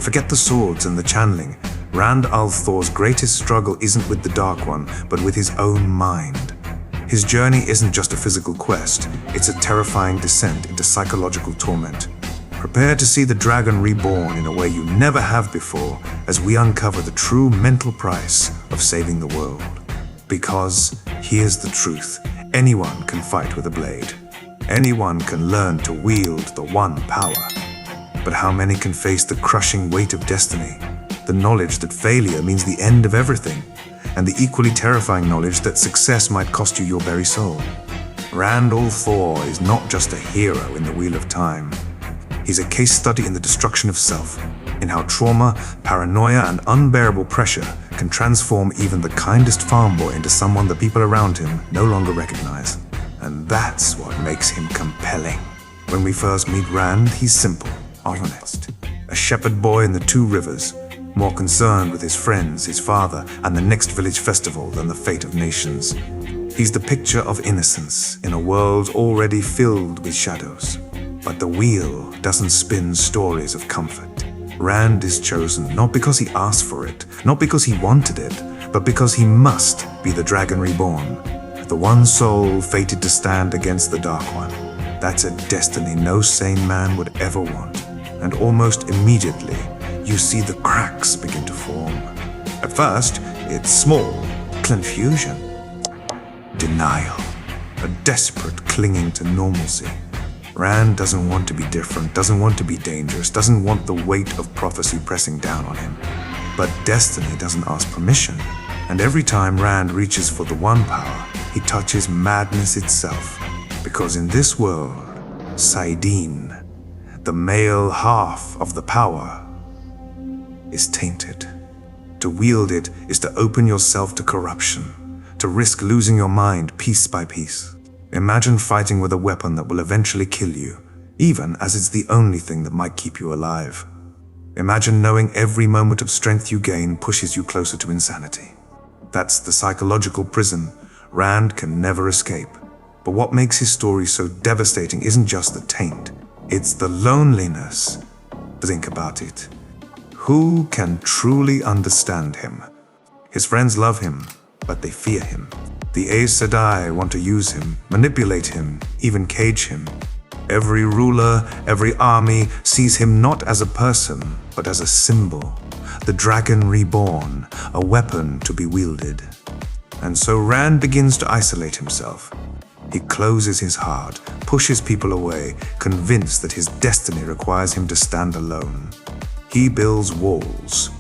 Forget the swords and the channeling. Rand al'Thor's greatest struggle isn't with the Dark One, but with his own mind. His journey isn't just a physical quest, it's a terrifying descent into psychological torment. Prepare to see the Dragon Reborn in a way you never have before as we uncover the true mental price of saving the world. Because here's the truth, anyone can fight with a blade. Anyone can learn to wield the one power. But how many can face the crushing weight of destiny? The knowledge that failure means the end of everything, and the equally terrifying knowledge that success might cost you your very soul. Rand al'Thor is not just a hero in the Wheel of Time. He's a case study in the destruction of self, in how trauma, paranoia, and unbearable pressure can transform even the kindest farm boy into someone the people around him no longer recognize. And that's what makes him compelling. When we first meet Rand, he's simple, honest. A shepherd boy in the Two Rivers, more concerned with his friends, his father, and the next village festival than the fate of nations. He's the picture of innocence in a world already filled with shadows. But the wheel doesn't spin stories of comfort. Rand is chosen not because he asked for it, not because he wanted it, but because he must be the Dragon Reborn, the one soul fated to stand against the Dark One. That's a destiny no sane man would ever want. And almost immediately, you see the cracks begin to form. At first, it's small, confusion, denial, a desperate clinging to normalcy. Rand doesn't want to be different, doesn't want to be dangerous, doesn't want the weight of prophecy pressing down on him. But destiny doesn't ask permission, and every time Rand reaches for the one power, he touches madness itself. Because in this world, saidin, the male half of the power, is tainted. To wield it is to open yourself to corruption, to risk losing your mind piece by piece. Imagine fighting with a weapon that will eventually kill you, even as it's the only thing that might keep you alive. Imagine knowing every moment of strength you gain pushes you closer to insanity. That's the psychological prison Rand can never escape. But what makes his story so devastating isn't just the taint, it's the loneliness. Think about it. Who can truly understand him? His friends love him, but they fear him. The Aes Sedai want to use him, manipulate him, even cage him. Every ruler, every army sees him not as a person, but as a symbol. The Dragon Reborn, a weapon to be wielded. And so Rand begins to isolate himself. He closes his heart, pushes people away, convinced that his destiny requires him to stand alone. He builds walls,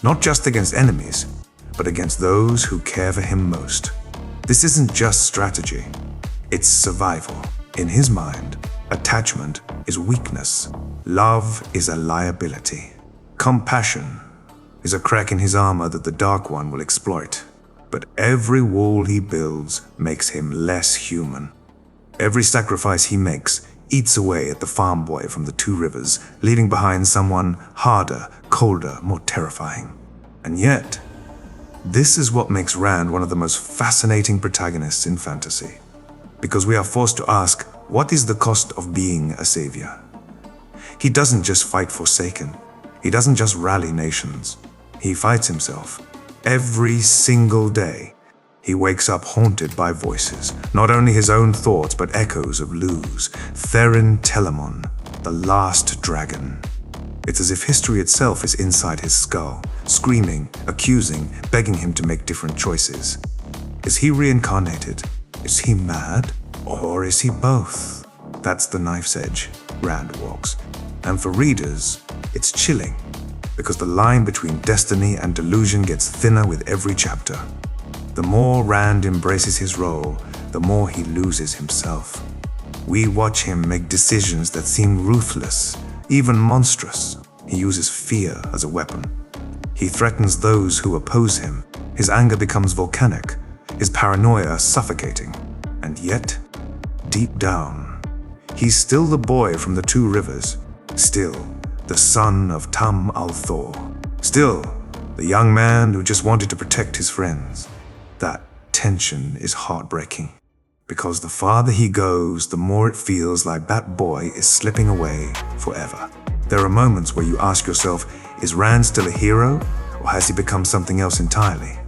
not just against enemies, but against those who care for him most. This isn't just strategy, it's survival. In his mind, attachment is weakness. Love is a liability. Compassion is a crack in his armor that the Dark One will exploit. But every wall he builds makes him less human. Every sacrifice he makes eats away at the farm boy from the Two Rivers, leaving behind someone harder, colder, more terrifying. And yet, this is what makes Rand one of the most fascinating protagonists in fantasy. Because we are forced to ask, what is the cost of being a savior? He doesn't just fight Forsaken. He doesn't just rally nations. He fights himself. Every single day, he wakes up haunted by voices, not only his own thoughts, but echoes of Luz, Therin Telamon, the last dragon. It's as if history itself is inside his skull, screaming, accusing, begging him to make different choices. Is he reincarnated? Is he mad? Or is he both? That's the knife's edge Rand walks. And for readers, it's chilling, because the line between destiny and delusion gets thinner with every chapter. The more Rand embraces his role, the more he loses himself. We watch him make decisions that seem ruthless, even monstrous. He uses fear as a weapon. He threatens those who oppose him. His anger becomes volcanic, his paranoia suffocating. And yet, deep down, he's still the boy from the Two Rivers, still the son of Tam al'Thor, still the young man who just wanted to protect his friends. That tension is heartbreaking, because the farther he goes, the more it feels like that boy is slipping away forever. There are moments where you ask yourself, Is Rand still a hero, or has he become something else entirely?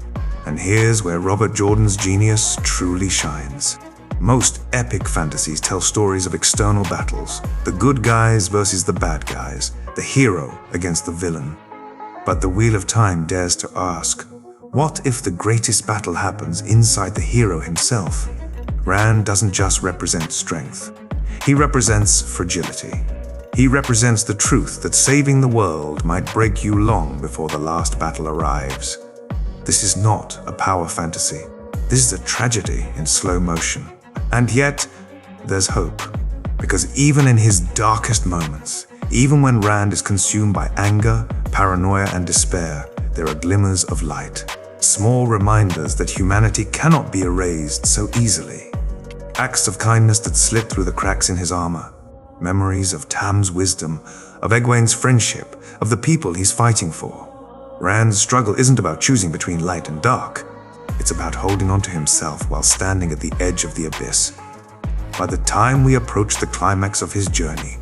And here's where Robert Jordan's genius truly shines. Most epic fantasies tell stories of external battles, the good guys versus the bad guys, the hero against the villain. But the Wheel of Time dares to ask, what if the greatest battle happens inside the hero himself? Rand doesn't just represent strength. He represents fragility. He represents the truth that saving the world might break you long before the last battle arrives. This is not a power fantasy. This is a tragedy in slow motion. And yet, there's hope. Because even in his darkest moments, even when Rand is consumed by anger, paranoia, and despair, there are glimmers of light. Small reminders that humanity cannot be erased so easily. Acts of kindness that slit through the cracks in his armor. Memories of Tam's wisdom, of Egwene's friendship, of the people he's fighting for. Rand's struggle isn't about choosing between light and dark. It's about holding on to himself while standing at the edge of the abyss. By the time we approach the climax of his journey,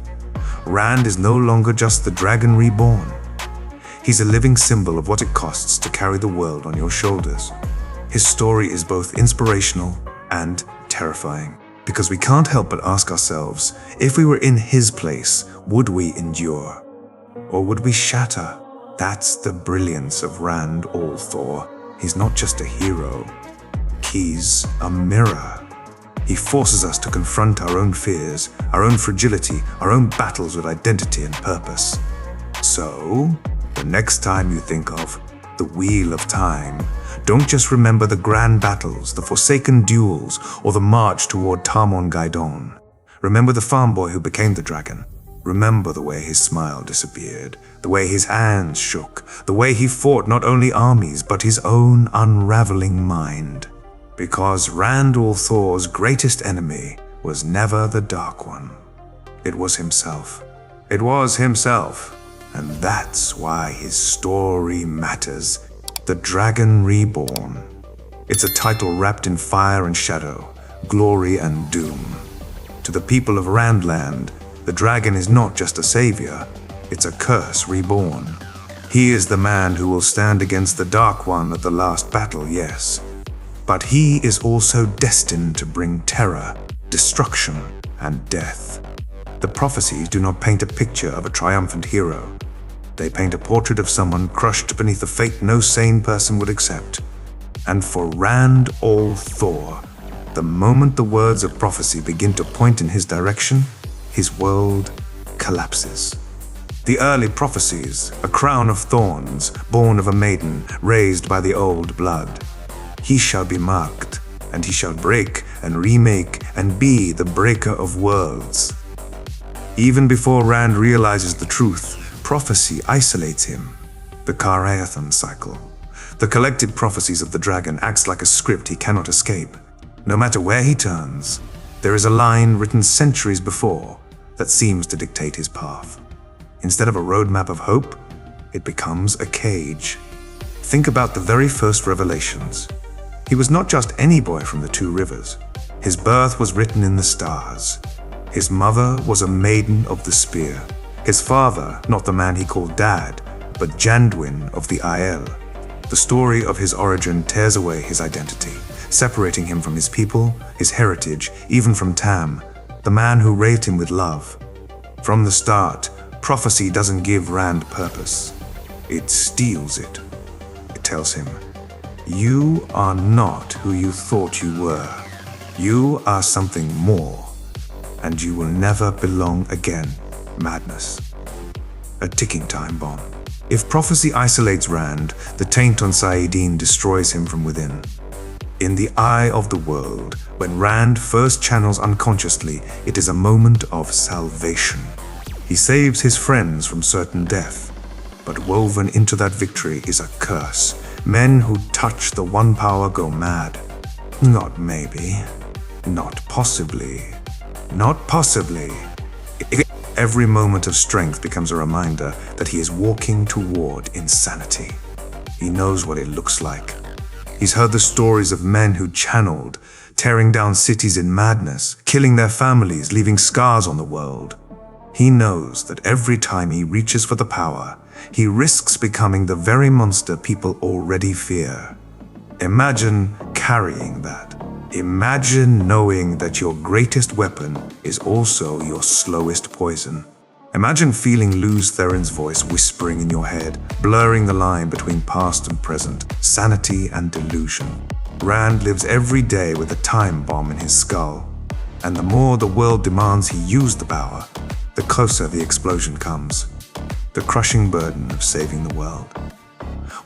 Rand is no longer just the Dragon Reborn. He's a living symbol of what it costs to carry the world on your shoulders. His story is both inspirational and terrifying, because we can't help but ask ourselves, if we were in his place, would we endure? Or would we shatter? That's the brilliance of Rand al'Thor. He's not just a hero. He's a mirror. He forces us to confront our own fears, our own fragility, our own battles with identity and purpose. So, the next time you think of the Wheel of Time, don't just remember the grand battles, the forsaken duels, or the march toward Tamon Gaidon. Remember the farm boy who became the dragon. Remember the way his smile disappeared, the way his hands shook, the way he fought not only armies, but his own unraveling mind. Because Rand al'Thor's greatest enemy was never the Dark One. It was himself. It was himself. And that's why his story matters. The Dragon Reborn. It's a title wrapped in fire and shadow, glory and doom. To the people of Randland, the dragon is not just a savior, it's a curse reborn. He is the man who will stand against the Dark One at the last battle, yes. But he is also destined to bring terror, destruction, and death. The prophecies do not paint a picture of a triumphant hero. They paint a portrait of someone crushed beneath a fate no sane person would accept. And for Rand al'Thor, the moment the words of prophecy begin to point in his direction, his world collapses. The early prophecies, a crown of thorns, born of a maiden, raised by the old blood. He shall be marked, and he shall break and remake and be the breaker of worlds. Even before Rand realizes the truth, prophecy isolates him. The Karaethon cycle. The collected prophecies of the dragon acts like a script he cannot escape. No matter where he turns, there is a line written centuries before that seems to dictate his path. Instead of a roadmap of hope, it becomes a cage. Think about the very first revelations. He was not just any boy from the Two Rivers. His birth was written in the stars. His mother was a maiden of the spear. His father, not the man he called Dad, but Janduin of the Aiel. The story of his origin tears away his identity, separating him from his people, his heritage, even from Tam, the man who raised him with love. From the start, prophecy doesn't give Rand purpose. It steals it. It tells him, you are not who you thought you were. You are something more, and you will never belong again. Madness. A ticking time bomb. If prophecy isolates Rand, the taint on Saidin destroys him from within. In the eye of the world, when Rand first channels unconsciously, it is a moment of salvation. He saves his friends from certain death, but woven into that victory is a curse. Men who touch the one power go mad. Not maybe. Not possibly. Not possibly. Every moment of strength becomes a reminder that he is walking toward insanity. He knows what it looks like. He's heard the stories of men who channeled, tearing down cities in madness, killing their families, leaving scars on the world. He knows that every time he reaches for the power, he risks becoming the very monster people already fear. Imagine carrying that. Imagine knowing that your greatest weapon is also your slowest poison. Imagine feeling Luz Theron's voice whispering in your head, blurring the line between past and present, sanity and delusion. Rand lives every day with a time bomb in his skull. And the more the world demands he use the power, the closer the explosion comes. The crushing burden of saving the world.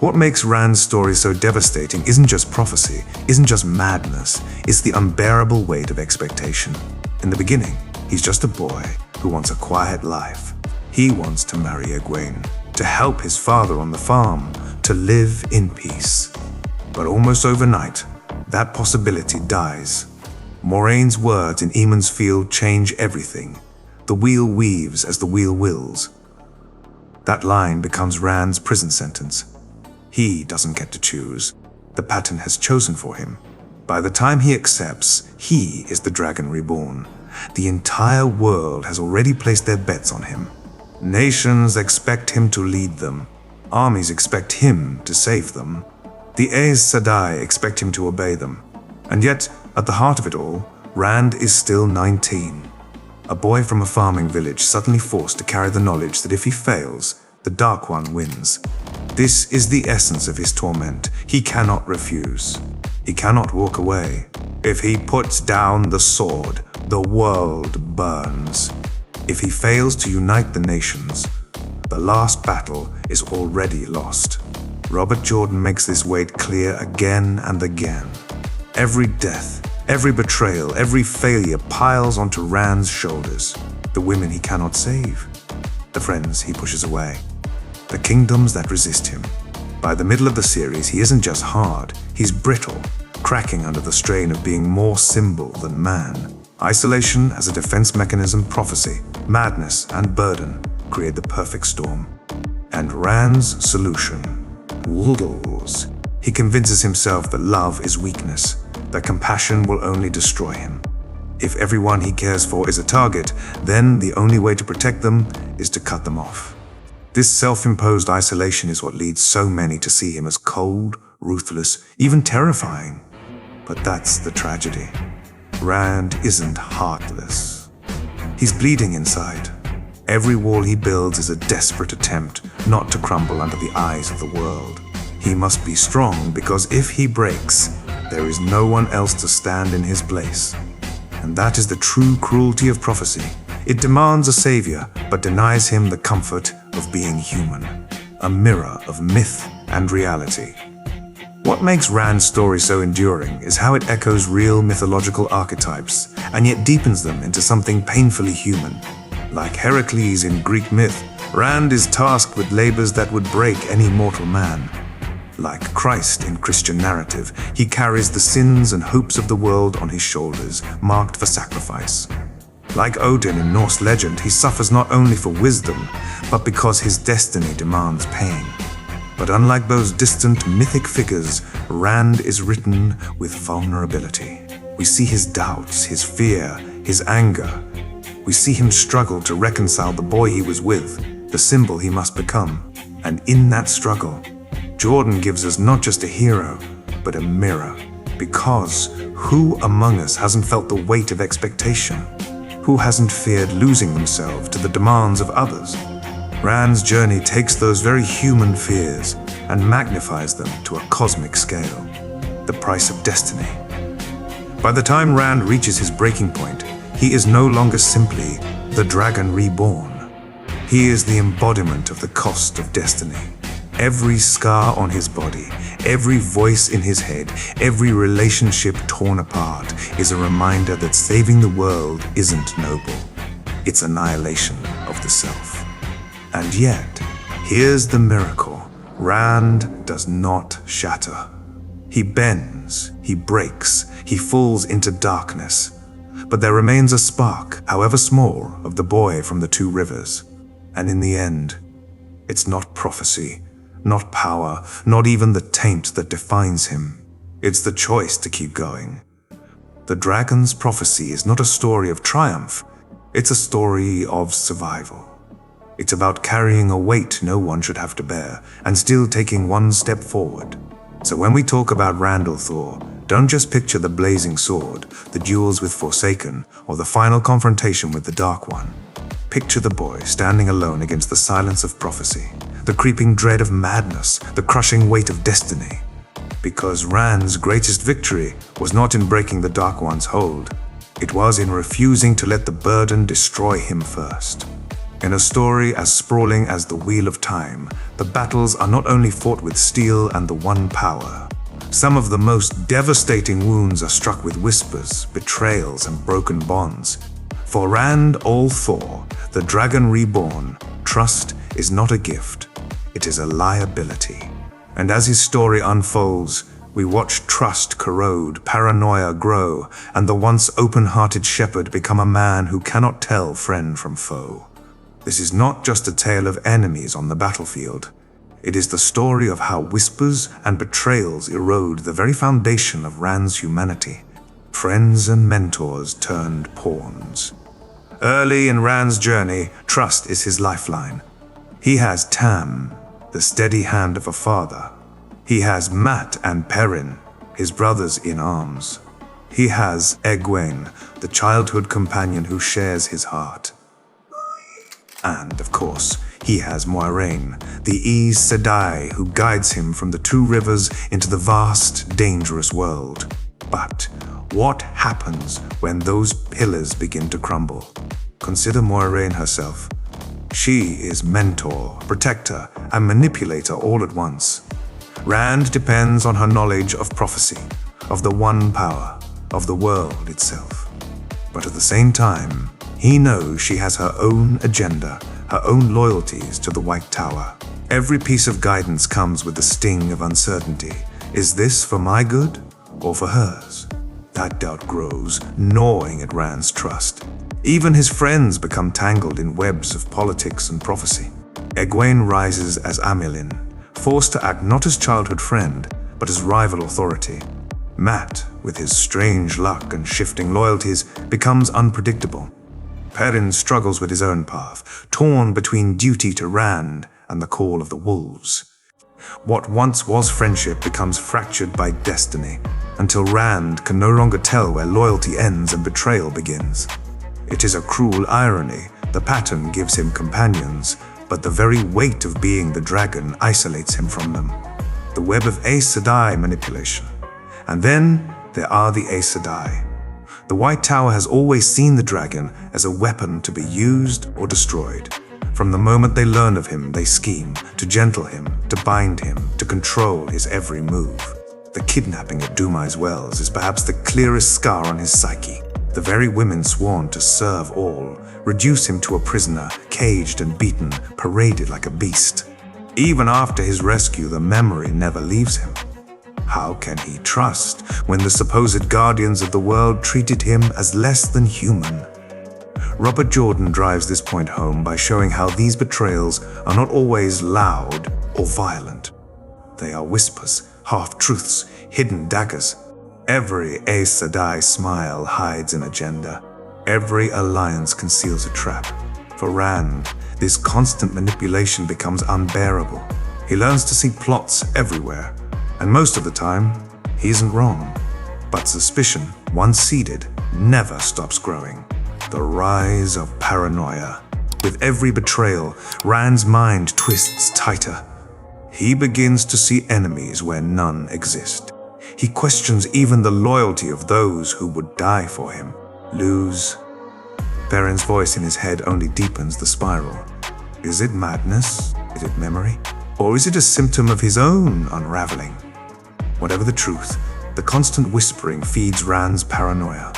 What makes Rand's story so devastating isn't just prophecy, isn't just madness, it's the unbearable weight of expectation. In the beginning, he's just a boy who wants a quiet life. He wants to marry Egwene, to help his father on the farm, to live in peace. But almost overnight, that possibility dies. Moraine's words in Eamon's Field change everything. The wheel weaves as the wheel wills. That line becomes Rand's prison sentence. He doesn't get to choose. The pattern has chosen for him. By the time he accepts, he is the Dragon Reborn. The entire world has already placed their bets on him. Nations expect him to lead them. Armies expect him to save them. The Aes Sedai expect him to obey them. And yet, at the heart of it all, Rand is still 19. A boy from a farming village suddenly forced to carry the knowledge that if he fails, the Dark One wins. This is the essence of his torment. He cannot refuse. He cannot walk away. If he puts down the sword, the world burns. If he fails to unite the nations, the last battle is already lost. Robert Jordan makes this weight clear again and again. Every death, every betrayal, every failure piles onto Rand's shoulders. The women he cannot save, the friends he pushes away, the kingdoms that resist him. By the middle of the series, he isn't just hard, he's brittle, cracking under the strain of being more symbol than man. Isolation as a defense mechanism, prophecy, madness, and burden create the perfect storm. And Rand's solution: rules. He convinces himself that love is weakness, that compassion will only destroy him. If everyone he cares for is a target, then the only way to protect them is to cut them off. This self-imposed isolation is what leads so many to see him as cold, ruthless, even terrifying. But that's the tragedy. Rand isn't heartless. He's bleeding inside. Every wall he builds is a desperate attempt not to crumble under the eyes of the world. He must be strong because if he breaks, there is no one else to stand in his place. And that is the true cruelty of prophecy. It demands a savior, but denies him the comfort of being human, a mirror of myth and reality. What makes Rand's story so enduring is how it echoes real mythological archetypes and yet deepens them into something painfully human. Like Heracles in Greek myth, Rand is tasked with labors that would break any mortal man. Like Christ in Christian narrative, he carries the sins and hopes of the world on his shoulders, marked for sacrifice. Like Odin in Norse legend, he suffers not only for wisdom, but because his destiny demands pain. But unlike those distant mythic figures, Rand is written with vulnerability. We see his doubts, his fear, his anger. We see him struggle to reconcile the boy he was with, the symbol he must become. And in that struggle, Jordan gives us not just a hero, but a mirror. Because who among us hasn't felt the weight of expectation? Who hasn't feared losing themselves to the demands of others? Rand's journey takes those very human fears and magnifies them to a cosmic scale. The price of destiny. By the time Rand reaches his breaking point, he is no longer simply the Dragon Reborn. He is the embodiment of the cost of destiny. Every scar on his body, every voice in his head, every relationship torn apart is a reminder that saving the world isn't noble. It's annihilation of the self. And yet, here's the miracle. Rand does not shatter. He bends, he breaks, he falls into darkness. But there remains a spark, however small, of the boy from the two rivers. And in the end, it's not prophecy, not power, not even the taint that defines him. It's the choice to keep going. The dragon's prophecy is not a story of triumph, it's a story of survival. It's about carrying a weight no one should have to bear, and still taking one step forward. So when we talk about Rand al'Thor, don't just picture the blazing sword, the duels with Forsaken, or the final confrontation with the Dark One. Picture the boy standing alone against the silence of prophecy, the creeping dread of madness, the crushing weight of destiny. Because Rand's greatest victory was not in breaking the Dark One's hold, it was in refusing to let the burden destroy him first. In a story as sprawling as the Wheel of Time, the battles are not only fought with steel and the one power. Some of the most devastating wounds are struck with whispers, betrayals, and broken bonds. For Rand al'Thor, the Dragon Reborn, trust is not a gift, it is a liability. And as his story unfolds, we watch trust corrode, paranoia grow, and the once open-hearted shepherd become a man who cannot tell friend from foe. This is not just a tale of enemies on the battlefield. It is the story of how whispers and betrayals erode the very foundation of Rand's humanity. Friends and mentors turned pawns. Early in Rand's journey, trust is his lifeline. He has Tam, the steady hand of a father. He has Mat and Perrin, his brothers in arms. He has Egwene, the childhood companion who shares his heart. And, of course, he has Moiraine, the Aes Sedai who guides him from the two rivers into the vast, dangerous world. But what happens when those pillars begin to crumble? Consider Moiraine herself. She is mentor, protector, and manipulator all at once. Rand depends on her knowledge of prophecy, of the one power, of the world itself. But at the same time, he knows she has her own agenda, her own loyalties to the White Tower. Every piece of guidance comes with the sting of uncertainty. Is this for my good or for hers? That doubt grows, gnawing at Rand's trust. Even his friends become tangled in webs of politics and prophecy. Egwene rises as Amyrlin, forced to act not as childhood friend, but as rival authority. Mat, with his strange luck and shifting loyalties, becomes unpredictable. Perrin struggles with his own path, torn between duty to Rand and the call of the wolves. What once was friendship becomes fractured by destiny, until Rand can no longer tell where loyalty ends and betrayal begins. It is a cruel irony. The pattern gives him companions, but the very weight of being the dragon isolates him from them. The web of Aes Sedai manipulation. And then there are the Aes Sedai. The White Tower has always seen the dragon as a weapon to be used or destroyed. From the moment they learn of him, they scheme to gentle him, to bind him, to control his every move. The kidnapping at Dumai's Wells is perhaps the clearest scar on his psyche. The very women sworn to serve all reduce him to a prisoner, caged and beaten, paraded like a beast. Even after his rescue, the memory never leaves him. How can he trust when the supposed guardians of the world treated him as less than human? Robert Jordan drives this point home by showing how these betrayals are not always loud or violent. They are whispers, half-truths, hidden daggers. Every Aes Sedai smile hides an agenda. Every alliance conceals a trap. For Rand, this constant manipulation becomes unbearable. He learns to see plots everywhere, and most of the time, he isn't wrong. But suspicion, once seeded, never stops growing. The rise of paranoia. With every betrayal, Rand's mind twists tighter. He begins to see enemies where none exist. He questions even the loyalty of those who would die for him. Lose. Perrin's voice in his head only deepens the spiral. Is it madness? Is it memory? Or is it a symptom of his own unraveling? Whatever the truth, the constant whispering feeds Rand's paranoia.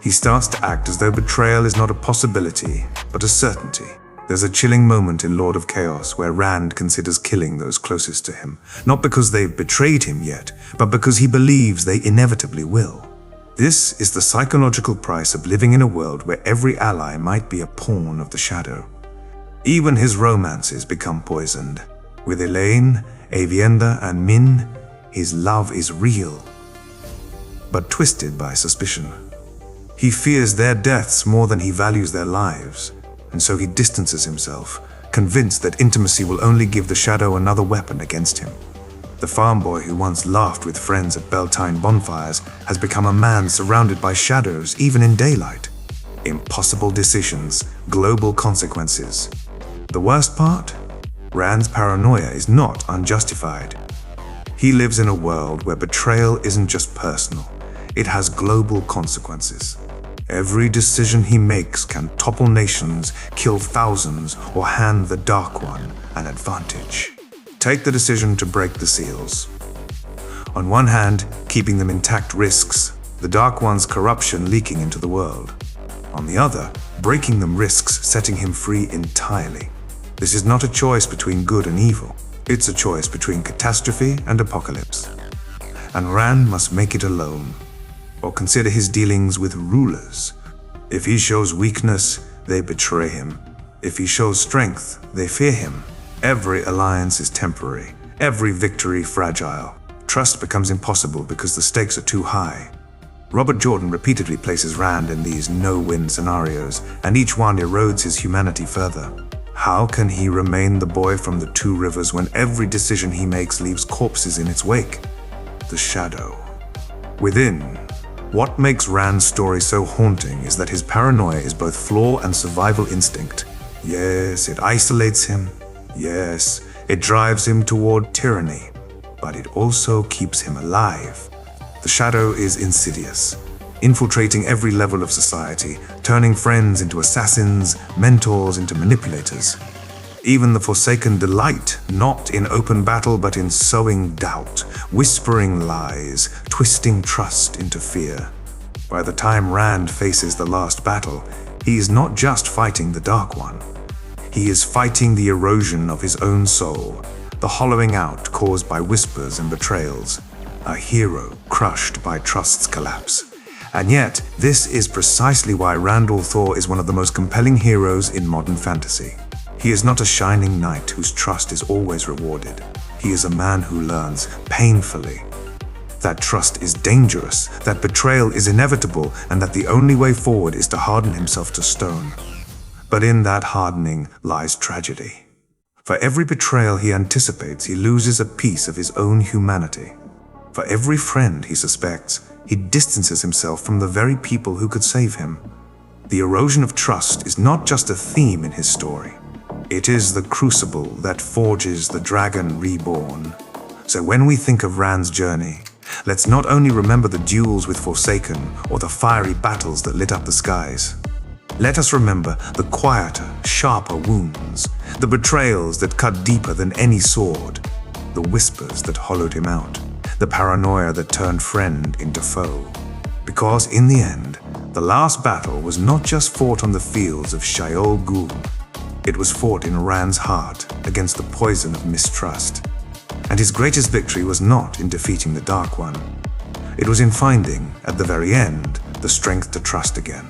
He starts to act as though betrayal is not a possibility, but a certainty. There's a chilling moment in Lord of Chaos where Rand considers killing those closest to him, not because they've betrayed him yet, but because he believes they inevitably will. This is the psychological price of living in a world where every ally might be a pawn of the shadow. Even his romances become poisoned. With Elaine, Avienda, and Min, his love is real, but twisted by suspicion. He fears their deaths more than he values their lives, and so he distances himself, convinced that intimacy will only give the shadow another weapon against him. The farm boy who once laughed with friends at Beltane bonfires has become a man surrounded by shadows even in daylight. Impossible decisions, global consequences. The worst part? Rand's paranoia is not unjustified. He lives in a world where betrayal isn't just personal, it has global consequences. Every decision he makes can topple nations, kill thousands, or hand the Dark One an advantage. Take the decision to break the seals. On one hand, keeping them intact risks the Dark One's corruption leaking into the world. On the other, breaking them risks setting him free entirely. This is not a choice between good and evil. It's a choice between catastrophe and apocalypse. And Rand must make it alone, or consider his dealings with rulers. If he shows weakness, they betray him. If he shows strength, they fear him. Every alliance is temporary, every victory fragile. Trust becomes impossible because the stakes are too high. Robert Jordan repeatedly places Rand in these no-win scenarios, and each one erodes his humanity further. How can he remain the boy from the Two Rivers when every decision he makes leaves corpses in its wake? The shadow. Within, what makes Rand's story so haunting is that his paranoia is both flaw and survival instinct. Yes, it isolates him. Yes, it drives him toward tyranny, but it also keeps him alive. The shadow is insidious, infiltrating every level of society, turning friends into assassins, mentors into manipulators. Even the Forsaken delight not in open battle but in sowing doubt, whispering lies, twisting trust into fear. By the time Rand faces the last battle, he is not just fighting the Dark One. He is fighting the erosion of his own soul, the hollowing out caused by whispers and betrayals, a hero crushed by trust's collapse. And yet, this is precisely why Rand al'Thor is one of the most compelling heroes in modern fantasy. He is not a shining knight whose trust is always rewarded. He is a man who learns painfully that trust is dangerous, that betrayal is inevitable, and that the only way forward is to harden himself to stone. But in that hardening lies tragedy. For every betrayal he anticipates, he loses a piece of his own humanity. For every friend he suspects, he distances himself from the very people who could save him. The erosion of trust is not just a theme in his story. It is the crucible that forges the Dragon Reborn. So when we think of Rand's journey, let's not only remember the duels with Forsaken or the fiery battles that lit up the skies. Let us remember the quieter, sharper wounds, the betrayals that cut deeper than any sword, the whispers that hollowed him out, the paranoia that turned friend into foe. Because in the end, the last battle was not just fought on the fields of Shaiol Ghul. It was fought in Rand's heart against the poison of mistrust. And his greatest victory was not in defeating the Dark One. It was in finding, at the very end, the strength to trust again.